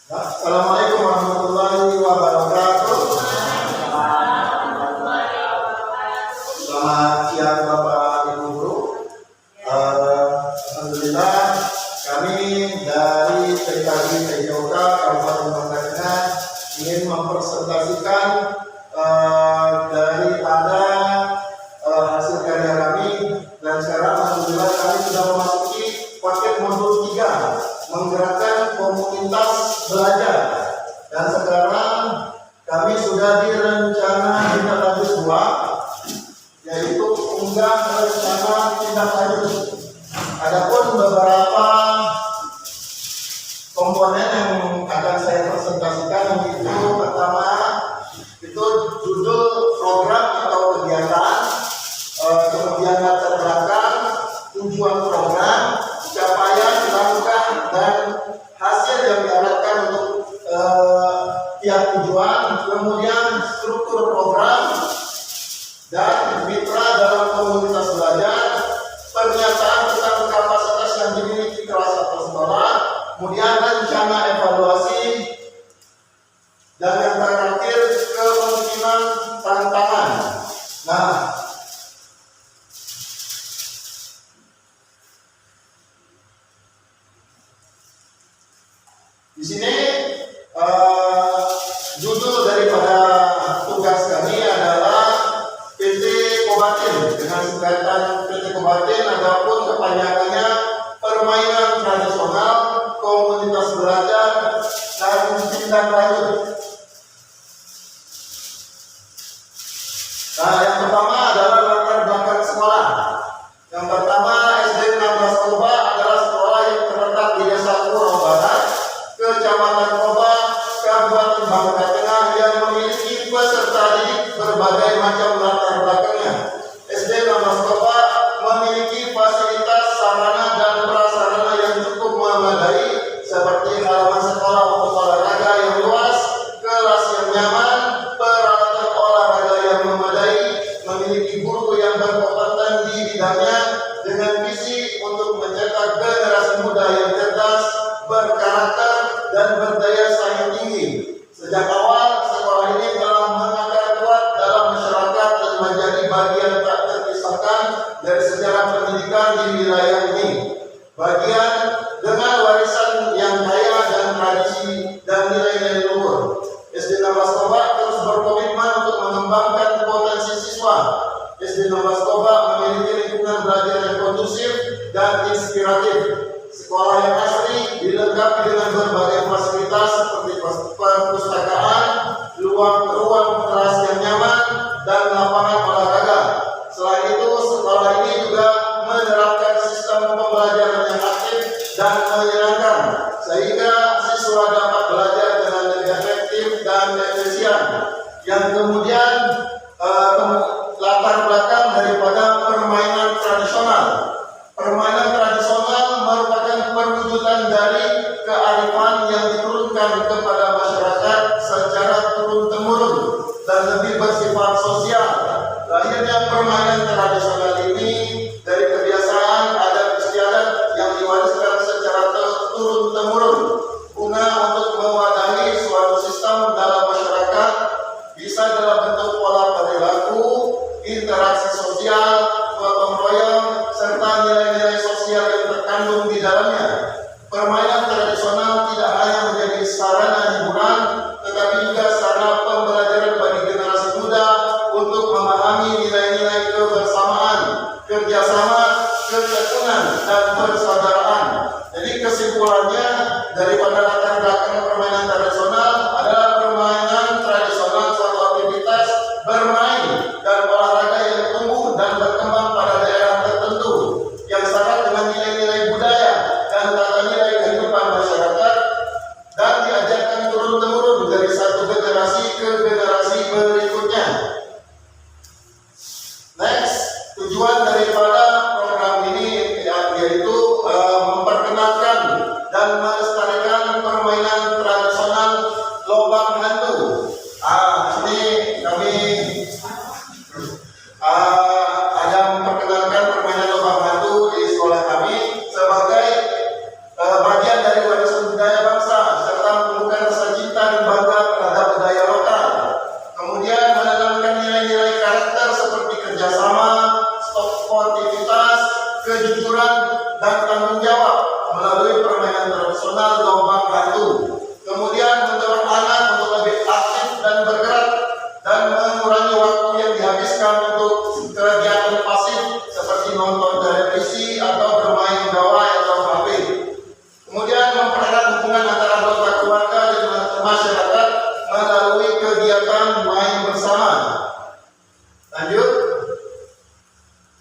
Assalamualaikum warahmatullahi wabarakatuh. Selamat siang Bapak Ibu Guru. Alhamdulillah kami dari PKG TJOK Kabupaten Bangka ingin mempresentasikan daripada hasil karya kami, dan sekarang alhamdulillah kami sudah memasuki paket modul 3 menggerakkan komunitas belajar, dan sekarang kami sudah di rencana tindak lanjut 2, yaitu unggah rencana tindak lanjut. Adapun beberapa komponen yang akan saya presentasikan, itu pertama itu judul program atau kegiatan, kemudian latar belakang, tujuan program, capaian dilakukan, dan hasil yang diharapkan untuk tiap tujuan, kemudian struktur program dan mitra dalam komunitas belajar, pernyataan tentang kapasitas yang dimiliki kelas atau sekolah, kemudian rencana evaluasi, dan yang terakhir kemungkinan tantangan. Nah, di sini judul daripada tugas kami adalah PT Kobatin, dengan singkatan PT Kobatin ataupun kepanjangannya permainan tradisional, komunitas belajar, dan tindak lanjut. Nah, yang pertama adalah latar belakang sekolah. Yang pertama, SD 16 Koba adalah sekolah yang terletak di Desa Puro Barat, Kecamatan Koba, Kabupaten Bangka Tengah, yang memiliki peserta didik berbagai macam latar belakangnya. SD 16 Koba memiliki fasilitas sarana dan prasarana yang cukup memadai, seperti halaman sekolah untuk olahraga yang luas, kelas yang nyaman, peralatan olahraga yang memadai, memiliki guru yang berkompeten di bidangnya, dengan visi untuk mencetak generasi muda yang cerdas, berkarakter, dan berdaya saing tinggi. Sejak awal, sekolah ini telah mengakar kuat dalam masyarakat dan menjadi bagian tak terpisahkan dari sejarah pendidikan di wilayah ini. Bagian dengan warisan yang kaya dan tradisi dan nilai-nilai luhur. SD 16 Koba terus berkomitmen untuk mengembangkan potensi siswa. SD 16 Koba memiliki lingkungan belajar yang kondusif dan inspiratif. Sekolah yang asri dilengkapi dengan berbagai fasilitas seperti perpustakaan, ruang kelas yang nyaman, dan lapangan olahraga. Selain itu, sekolah ini juga menerapkan sistem pembelajaran yang aktif dan menyenangkan, sehingga siswa dapat belajar dengan lebih efektif dan efisien. Yang kemudian latar belakang daripada permainan tradisional. Permainan tradisional merupakan perwujudan dari kearifan yang diturunkan kepada masyarakat secara turun-temurun dan lebih bersifat sosial. Lahirnya permainan tradisional ini dari kebiasaan adat istiadat yang diwariskan secara turun-temurun, guna untuk mewadahi suatu sistem dalam masyarakat, bisa dalam bentuk pola perilaku, interaksi sosial, gotong royong, serta nilai-nilai sosial yang terkandung di dalamnya. Permainan tradisional tidak hanya menjadi sarana hiburan, tetapi juga sarana pembelajaran bagi generasi muda untuk memahami nilai-nilai kebersamaan, kerjasama, kerukunan, dan persaudaraan. Jadi kesimpulannya daripada latar belakang permainan tradisional adalah permainan tradisional suatu aktivitas bermain dan olahraga yang tumbuh dan berkembang pada daerah tertentu, yang syarat dengan nilai-nilai budaya dan tata nilai kehidupan masyarakat, dan diajarkan turun-temurun dari satu generasi ke generasi berikutnya. Next, tujuan daripada program ini yaitu memperkenalkan dan melestarikan permainan tradisional lobang hantu. Ini kami ada memperkenalkan permainan lobang hantu di sekolah kami sebagai bagian dari warisan budaya bangsa, serta membuka waktu. Kemudian mendorong anak untuk lebih aktif dan bergerak dan mengurangi waktu yang dihabiskan untuk kegiatan pasif seperti nonton televisi atau bermain gawai atau HP. Kemudian mempererat hubungan antara anggota keluarga dengan masyarakat melalui kegiatan main bersama. Lanjut.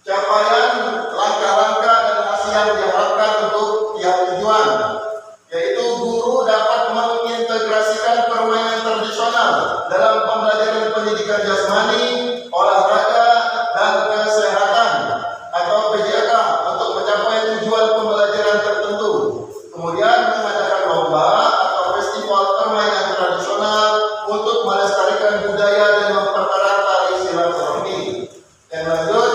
Capaian langkah-langkah dan hasil yang diharapkan untuk tiap tujuan, yaitu guru dapat mengintegrasikan permainan tradisional dalam pembelajaran pendidikan jasmani, olahraga, dan kesehatan atau PJK untuk mencapai tujuan pembelajaran tertentu. Kemudian mengadakan lomba atau festival permainan tradisional untuk melestarikan budaya dan mempererat tali silaturahmi. Yang lanjut,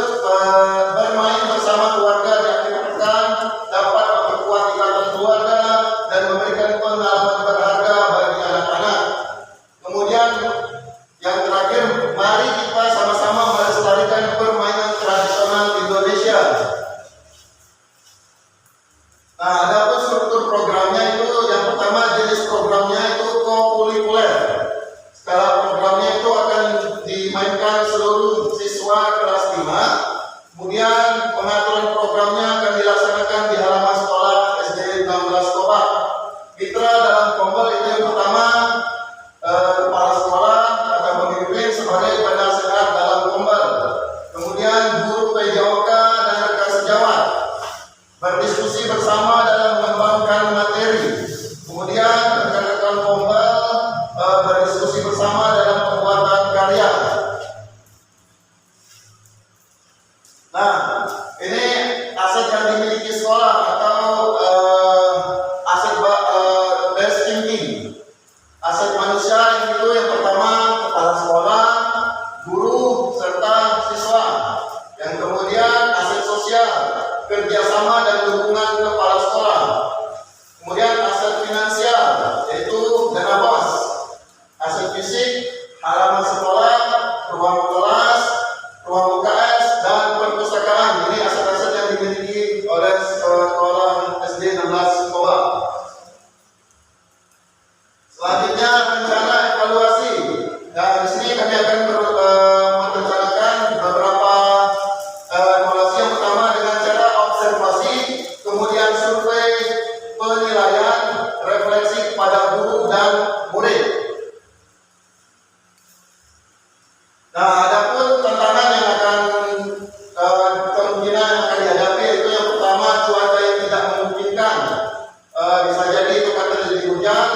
bermain bersama keluarga di akhir pekan dapat memperkuat ikatan keluarga dan memberikan pengalaman berharga bagi anak-anak. Kemudian yang terakhir, mari kita sama-sama melestarikan permainan tradisional Indonesia. Nah, adapun struktur programnya itu yang pertama, jenis programnya itu kokurikuler. Skala programnya itu akan dimainkan seluruh siswa kelas 5. Kemudian pengaturan programnya akan dilaksanakan di halaman sekolah SD 16 Koba. Mitra dalam Kombel itu yang pertama, kepala sekolah akan memimpin sebagai penasehat dalam Kombel. Kemudian guru PJOK dan rekan sejawat berdiskusi bersama dalam mengembangkan materi. Kemudian rekan-rekan Kombel berdiskusi bersama dalam pembuatan karya. Nah, ini aset yang dimiliki sekolah atau aset best thinking. Aset manusia yang itu yang pertama kepala sekolah, guru, serta siswa. Yang kemudian aset sosial, kerjasama dan dukungan kepala sekolah. Kemudian aset finansial, yaitu dana bos. Aset fisik, halaman sekolah, ruang kelas, ruang UKS, dan perpustakaan. Ini aset-aset yang dimiliki oleh sekolah SD 16 Koba. Selanjutnya rencana evaluasi. Nah, di sini kami akan merencanakan beberapa evaluasi. Yang pertama dengan cara observasi, kemudian survei, penilaian, refleksi kepada guru dan murid. Nah, adapun tantangan yang akan kemungkinan yang akan dihadapi itu yang pertama cuaca yang tidak memungkinkan. Bisa jadi itu akan terjadi hujan.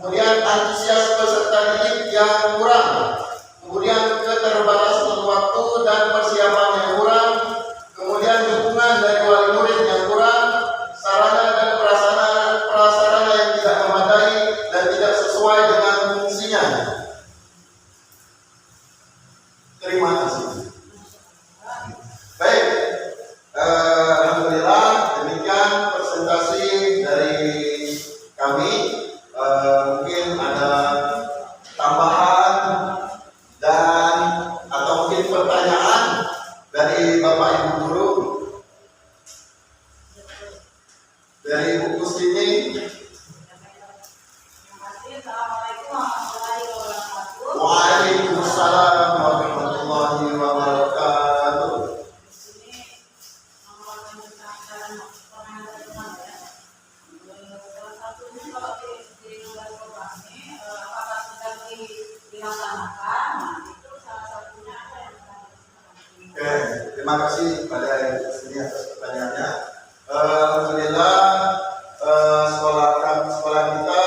Kemudian antusias peserta didik yang kurang. Kemudian keterbatasan waktu dan persiapan yang kurang. Kemudian dukungan dari wali murid yang kurang. Sarana dan prasarana yang tidak memadai dan tidak sesuai dengan fungsinya. Terima kasih. Baik, alhamdulillah demikian presentasi dari kami. Mungkin ada tambahan dan atau mungkin pertanyaan dari Bapak Ibu guru, dari Bu Kusini. Waalaikumsalam warahmatullahi wabarakatuh. Oke, terima kasih pada Ibu Kusini atas pertanyaannya. Alhamdulillah sekolah kita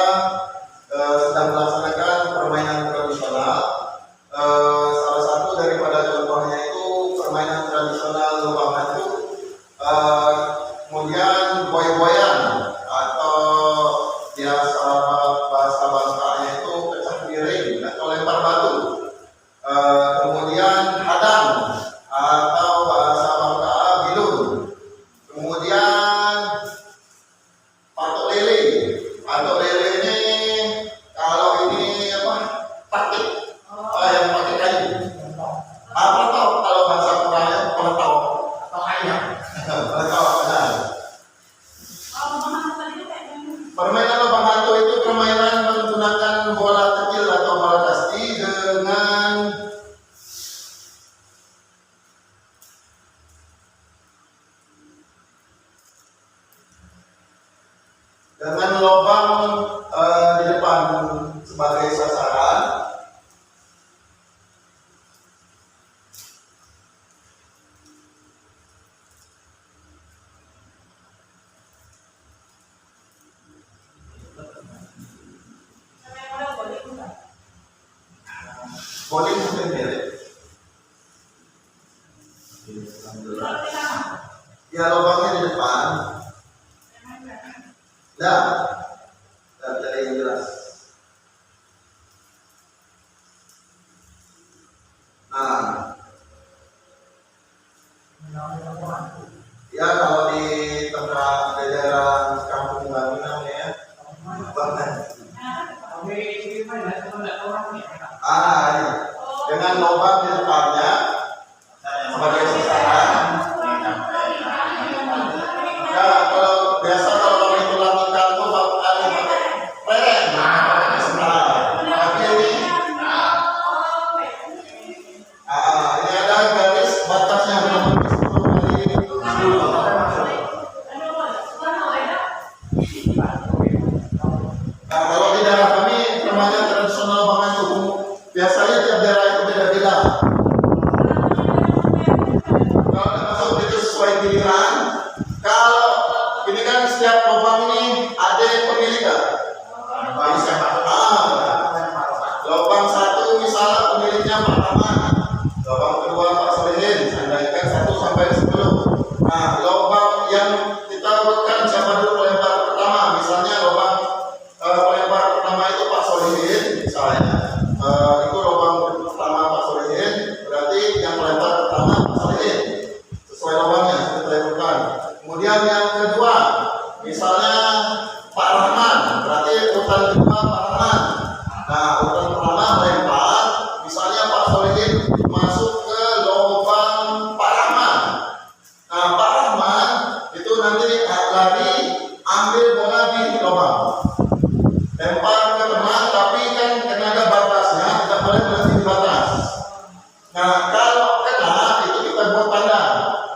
sedang melaksanakan permainan tradisional. Salah satu daripada contohnya itu permainan tradisional lubang hantu, kemudian boy-boyan atau biasa bahasa bangsanya itu pecah piring atau lempar batu, kemudian hadang atau bahasa bangka bilun, kemudian patok lele. Patok lele ini kalau ini apa? Taktik yang pakai kayu. Apa tahu kalau bahasa Korea peletau atau ayam? Peletau benar. Permainan lubang hantu itu permainan dengan lubang di depan sebagai sasaran. Boleh mungkin mirip. Ya lubangnya di depan. Nah, dari yang jelas. Nah, ya kalau di tempat jajaran kampung kami namanya bahkan. Ya. Dengan lubang di depannya sebagai sasaran. Ya, kalau biasa kalau kami tulang ikan itu pakai pereng. Tapi ini ada garis batasnya berapa 10 kali 10. Nah, kalau di daerah kami namanya tradisional banget tuh. Biasanya tiap daerah itu beda-beda. Kalau masuk itu sesuai giliran. Kalau ini kan setiap lubang ini ada pemiliknya. Lubang satu misalnya pemiliknya Pak Rahman, lubang kedua Pak Solihin, andaikan 1 sampai 10. Nah, lubang yang kita buatkan siapa dulu pelempar pertama, misalnya lubang pelempar pertama itu Pak Solihin, misalnya itu lubang pertama Pak Solihin, berarti yang pelempar pertama Pak Solihin, sesuai lubangnya kita lakukan. Kemudian yang kedua, misalnya Pak Rahman, berarti urutan kedua Pak Rahman. Nah, urutan pertama melempar, misalnya Pak Solihin masuk ke lubang Pak Rahman. Nah, Pak Rahman itu nanti lari ambil bola di lubang, lempar ke teman, tapi kan karena ada batasnya, tidak boleh melebihi batas. Nah, kalau kena itu kita buat tanda.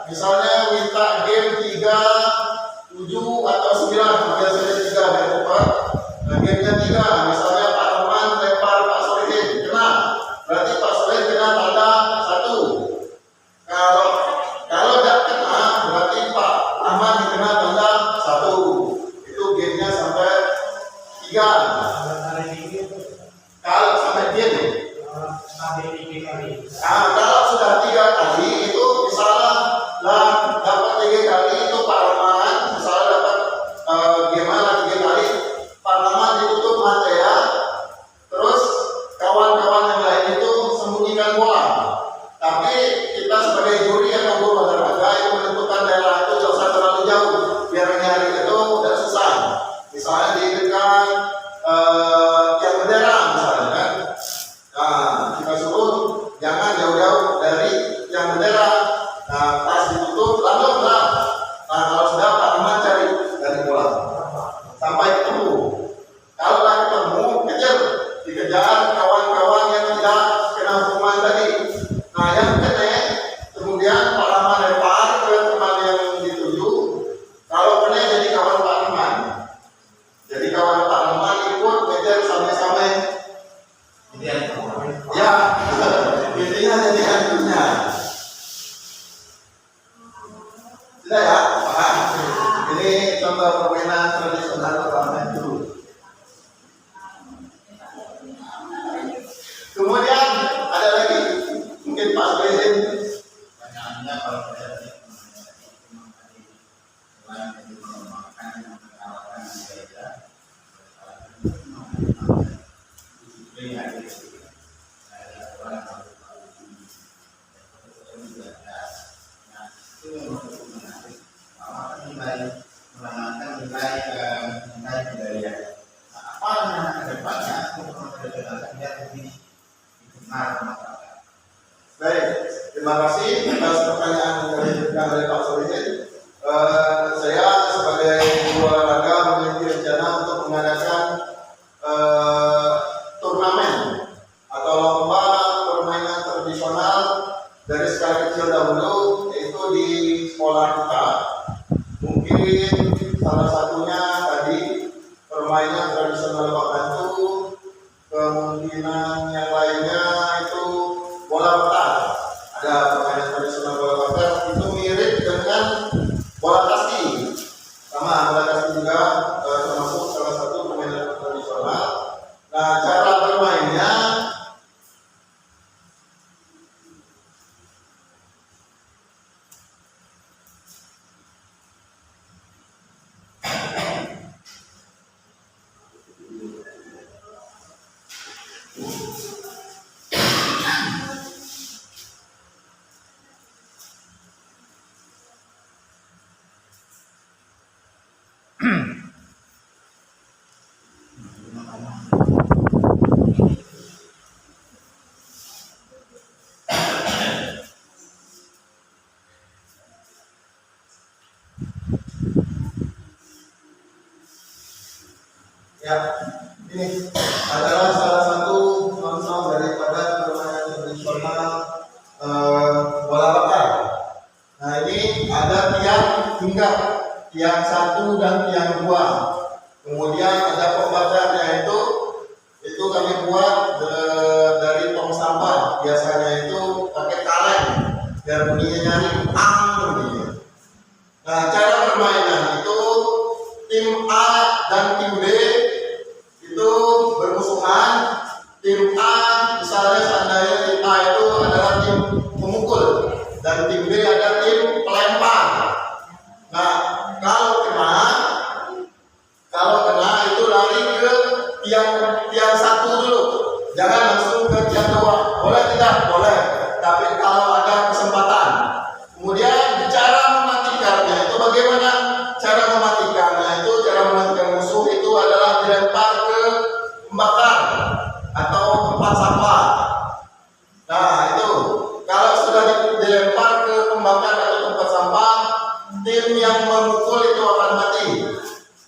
Misalnya minta game 3, 7 atau 9, biasanya 3 dan 4. Nah, gamenya 3, misalnya Pak Rahman lempar Pak Solihin, kena. Berarti Pak Solihin kena tanda 1. Kalau tidak kena, berarti Pak Rahman kena tanda 1. Itu gamenya sampai 3. Kalau sampai game. Nah, kalau sudah 3 kali itu misalnya dapat 3 kali itu Pak Rahman, misalnya dapat gimana 3 kali, Pak Rahman ditutup mata ya, terus kawan-kawan yang lain itu sembunyikan bola. Tapi kita sebagai juri atau guru olahraga itu menentukan daerah itu tidak usah terlalu jauh, biar nyari itu tidak susah. Misalnya di dekat tiang bendera misalnya kan. Nah, kita suruh jangan jauh-jauh dari tiang bendera. Nah, pas ditutup lalu lah. Nah, kalau sudah Pak Rahman cari dari bola sampai ketemu. Kalau sudah ketemu, dikejar kawan-kawan yang tidak kena hukuman tadi. Nah, yang kena kemudian Pak Rahman lempar ke teman yang dituju. Kalau kena jadi kawan Pak Rahman. Jadi kawan Pak Rahman ikut kejar sampai-sampai. Ya, intinya jadi hantunya. Sudah ya, paham? Ini contoh permainan tradisional pertama dulu. Kemudian ada lagi, mungkin Pak Solihin. Pertanyaannya kalau kita Baik, terima kasih atas pertanyaan dari Pak Solihin. Saya sebagai guru olahraga memiliki rencana untuk mengadakan turnamen atau lomba permainan tradisional dari skala kecil dahulu, yaitu di sekolah kita. Mungkin salah satunya tadi permainan tradisional Bakantu. Kemungkinan yang lainnya itu bola petak. Ada permainan tradisional bola petak itu mirip dengan bola kasti. Sama bola kasti juga termasuk salah satu permainan tradisional. Nah, cara bermainnya ya, ini adalah salah satu contoh daripada permainan tradisional bola bakar. Nah, ini ada tiang hinggap, tiang 1 dan tiang 2. Kemudian ada pembakarnya itu kami buat dari tong sampah. Biasanya itu pakai kaleng biar bunyinya nyaring, bunyinya. Nah, cara permainan itu tim A dan tim B itu bermusuhan. Tim A misalnya seandainya tim A itu adalah tim pemukul dan tim B ada tim pelempar. Nah, kalau kena itu lari ke tiang 1 dulu, jangan langsung ke tiang 2. Boleh tidak? Boleh, tapi kalau ada kesempatan. Kemudian cara mematikannya itu bagaimana? Cara mematikannya itu, cara mematikan musuh itu adalah dilempar ke pembakar atau tempat sampah. Nah, itu kalau sudah dilempar ke pembakar atau tempat sampah, tim yang memukul itu akan mati.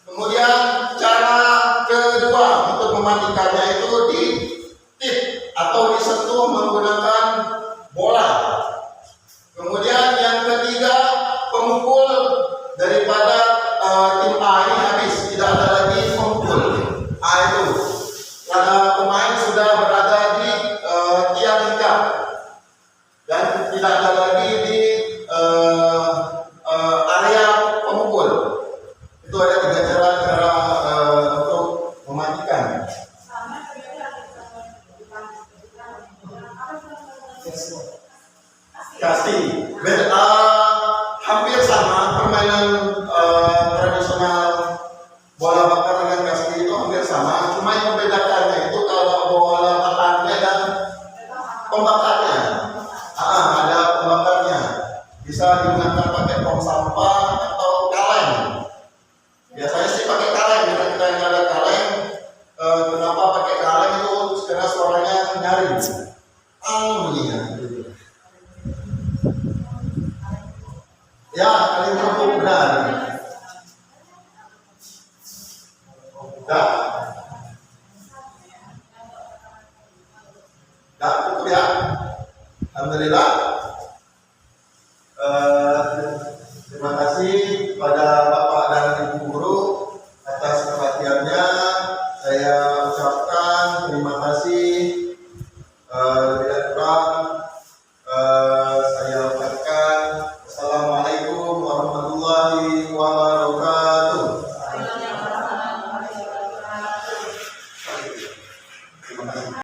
Kemudian cara kedua untuk mematikannya itu ditip atau disentuh menggunakan bola. Kemudian yang ketiga, pemukul daripada tim A ini habis, tidak ada lagi pemukul A itu. Karena pemain sudah berada di tiang hinggap dan tidak ada lagi di area pemukul. Itu ada 3 cara untuk mematikan. Kasti hampir sama permainan tradisional bola bakar dengan kasti itu hampir sama, cuma yang membedakannya itu kalau bola bakarnya dan pembakarnya. Ada pembakarnya, bisa digunakan pakai tong sampah atau kaleng. Biasanya sih pakai kaleng, karena kita yang ada kaleng. Kenapa pakai kaleng itu? Karena suaranya nyaring, bunyinya. Ya, kalian cukup benar. Cukup ya. Alhamdulillah. Terima kasih kepada Bapak dan Ibu Guru atas perhatiannya. Saya ucapkan terima kasih